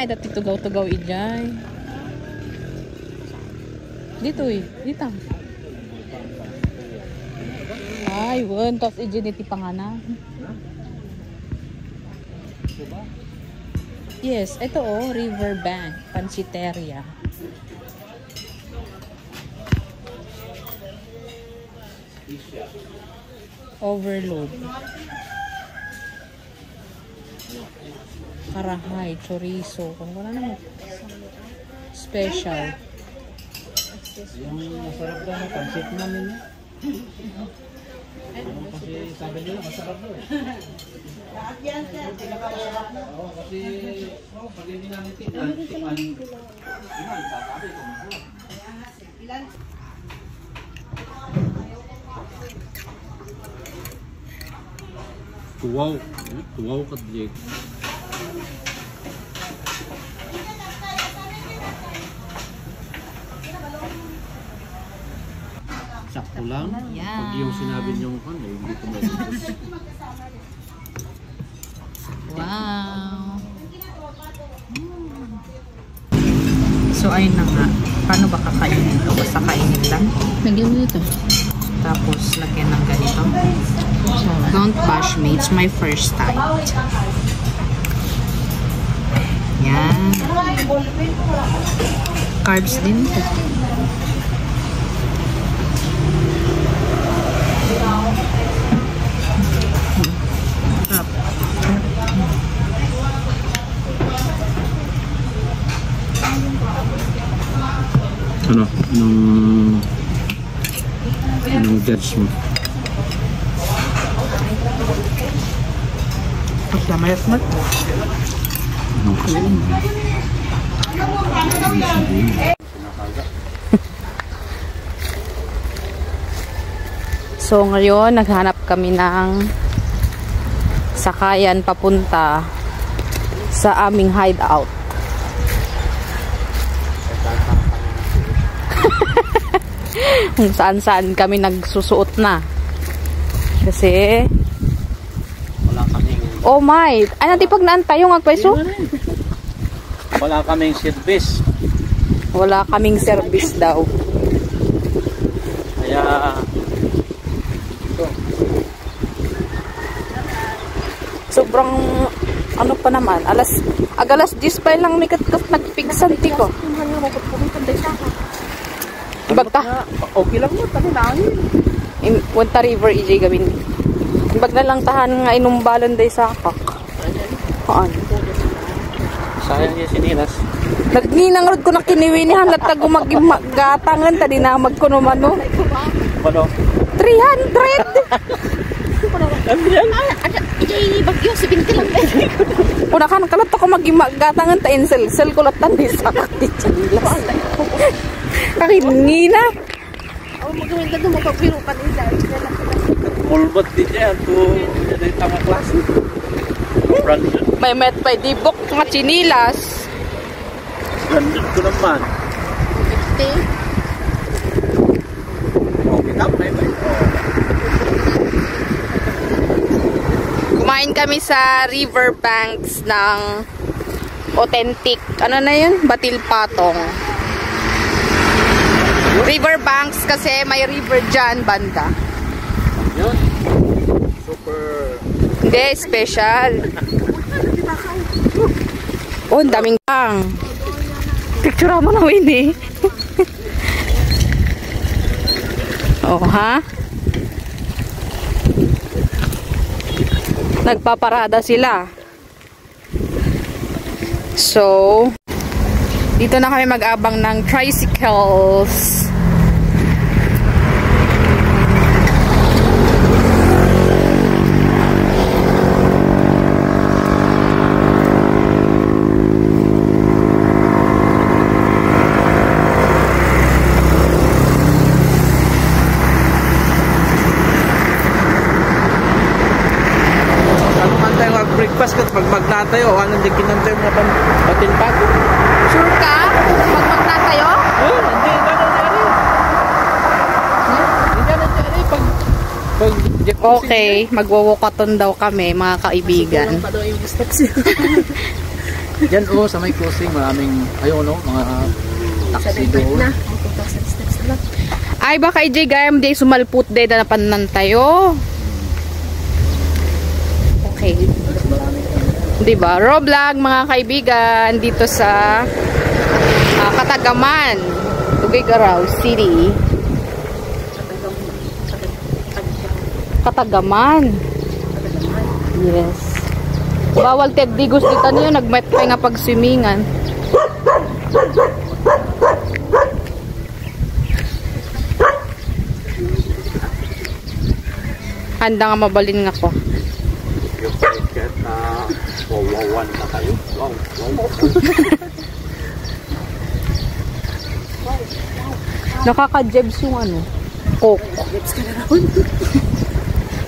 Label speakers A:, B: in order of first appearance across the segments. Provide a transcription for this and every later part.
A: dati tugaw-tugaw ijay. Dito eh, dito. Ay, won, tapos ijay niti pangana. Yes, ito oh, Riverbank, Pansiteria. Overload. Karahay, chorizo. Kung wala naman. Special.
B: Yung masarap daw na pansit namin niya. Kasi sabi nila masarap daw eh. Oo, kasi pag hindi namin tikman, sasabi ko masarap. Tuwaw ka Jake. Sakto lang.
A: Yan.
B: Pag yung sinabi nyo kan, hindi ko mabibig.
A: Wow. So ayun na nga. Paano ba kakainin ito? Basta kainin lang. Nagyan mo ito. Tapos lagyan ng ganito. Don't bash me. It's my first time. Yan. Carbs din ito.
B: Ano? Anong judge mo?
A: Mayat mat. So ngayon naghanap kami ng sakayan papunta sa aming hideout. Kung saan-saan kami nagsusuot na. Kasi oh my! Ay, natin pag naantay yung agpaiso?
B: Wala kaming service.
A: Wala kaming service daw.
B: Kaya ito.
A: Sobrang ano pa naman. Agalas 10 pa lang nagpigsanti ko. Ibagta.
B: Okay lang mo. Tani langin.
A: Punta river ijay gawin. Ibag na lang tahan nga inumbalan day sa akak. Haan.
B: Sayang yung sinilas.
A: Nagninang rod ko na kiniwinihan at nagumagatangan tadi na magkunumano.
B: Ano?
A: 300!
B: Ano yan?
C: Ijay bagyo, 70 lang.
A: Punakan kalat ako magimagatangan ta insel ko latan di sa kakitichilas. Kakinina.
C: Oh, magawin ka doon, magpapiro ka nila.
B: Mulbat din yan. Ito yan ay tanga klase. Branded.
A: May met pa dibok nga chinilas.
B: Branded ko naman.
C: 50.
B: Okay na, may.
A: Kumain kami sa riverbanks ng authentic, ano na yun? Batil Patong. Riverbanks kasi may river dyan, banda.
B: Yun. Super.
A: Hindi, special. Oh, ang daming kang. Picture mo na, Winnie. Oh, ha? Nagpaparada sila. So, dito na kami mag-abang ng tricycles.
B: Breakfast kat pag magtatayo, anong di kinantay mo na patinpag?
A: Sure ka? Pag magtatayo?
B: Oh, hindi gano'n nangyari. Hindi gano'n nangyari pag
A: Okay, magwawakaton daw kami, mga kaibigan.
B: Diyan sa may crossing, maraming, ayun mga taxi doon.
A: Ay, baka ijay gayam di sumalput day na napanan tayo. Okay. Diba? Roblog mga kaibigan dito sa Katagaman, Tuguegarao City. Katagaman. Yes. Bawal tegdigos dito niyo, nagmet kay nga pagswimingan. Handa nga mabalin nga ko.
B: Wawawan na tayo. Wow.
A: Nakaka-jebs yung ano, coke.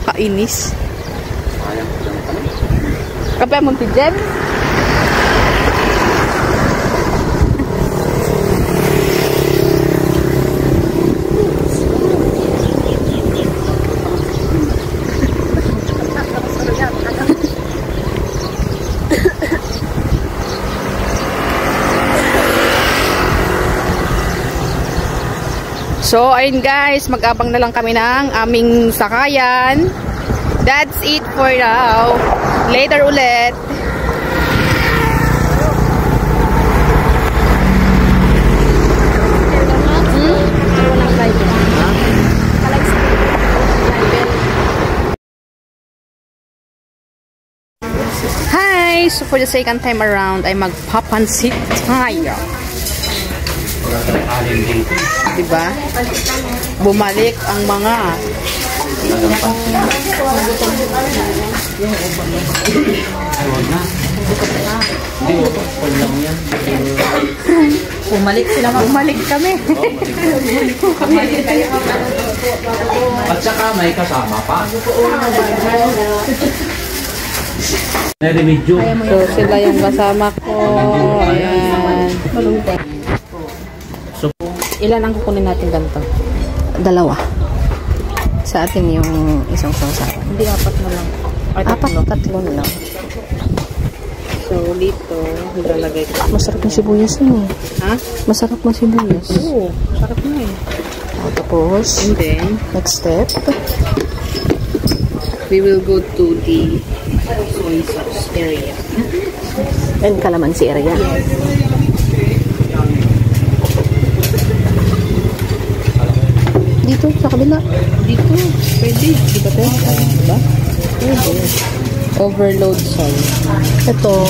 A: Kainis. Kape mo ti jebs? So, ayun guys, mag-abang na lang kami ng aming sakayan. That's it for now. Later ulit. Hi! So, for the second time around, ay magpapansit tayo. Diba? Bumalik ang mga bumalik sila, bumalik kami.
B: At saka may kasama pa.
A: So sila yung kasama ko. Ayan. Ilan ang kukunin natin ganito? 2. Sa atin yung isang sausawan. Hindi, 4 na lang. Ay, 3 na lang. So, dito, nilalagay ko. Masarap ng sibuyas yun eh. Ha? Masarap ng sibuyas. Oo, masarap na eh. Tapos, and then, next step, we will go to the soy sauce area. And calamansi area. Yes. Dito, sa kabila. Dito, pwede. Di ba tayo? Diba? Pwede. Overload soy. Ito,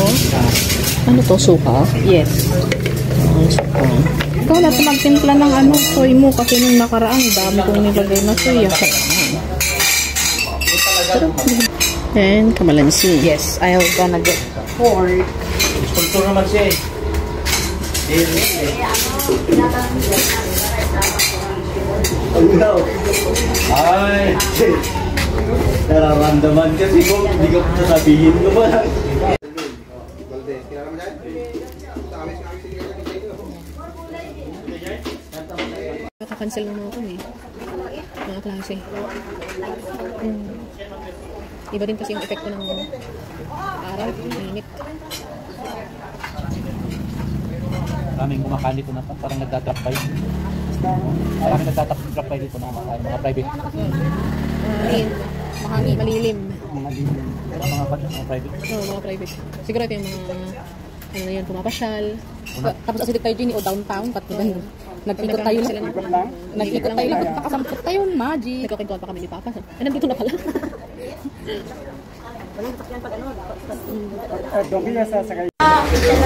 A: ano to, suka? Yes. Suka. Ikaw na ito magtimpla ng ano, soy mo kasi nung nakaraan, dami kong nilagay na soy. And kamalansi. Yes, I'm gonna get pork.
B: Ito naman siya eh. Ay, nararamdaman kasi kung hindi ka sasabihin ko ba.
A: Nakakancel naman ako eh. Mga klase. Iba din kasi yung epekto ng araw, init.
B: Maraming kumakain dito na parang nagtatrap by. Maraming nagtatrap by dito na mga private.
A: Mahangin, malilim.
B: Mga private.
A: Oo, mga private. Siguro ito yung mga ano na yun, pumapasyal. Tapos asidik tayo din o downtown, katulad yun. Nag-ikot tayo lang. Nag-ikot tayo lang. Nakasampot tayo, magic. Nagkakintuan pa kami ni Papa. Ay, nandito na pala.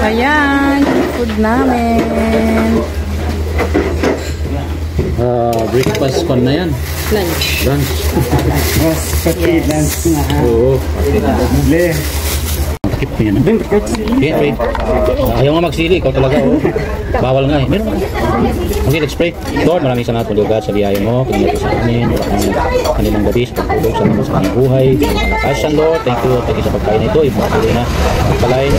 A: Ayan, food namin.
B: Breakfast pa na yan.
A: Lunch.
B: Lunch.
D: Yes, pati lunch nga ha.
B: Oo.
D: Le.
B: Skip mo yan. Wait. Ayaw nga magsili. Ikaw talaga. Oh. Bawal nga eh. Meron nga. Okay, let's pray. Lord, maraming salamat po God sa biyaya mo. Kinilat sa amin. Kanilang gabi sa pagtulog sa mga buhay. Ayos Lord. Thank you sa pagkain nito. Ibang tuloy na. Pagpalain.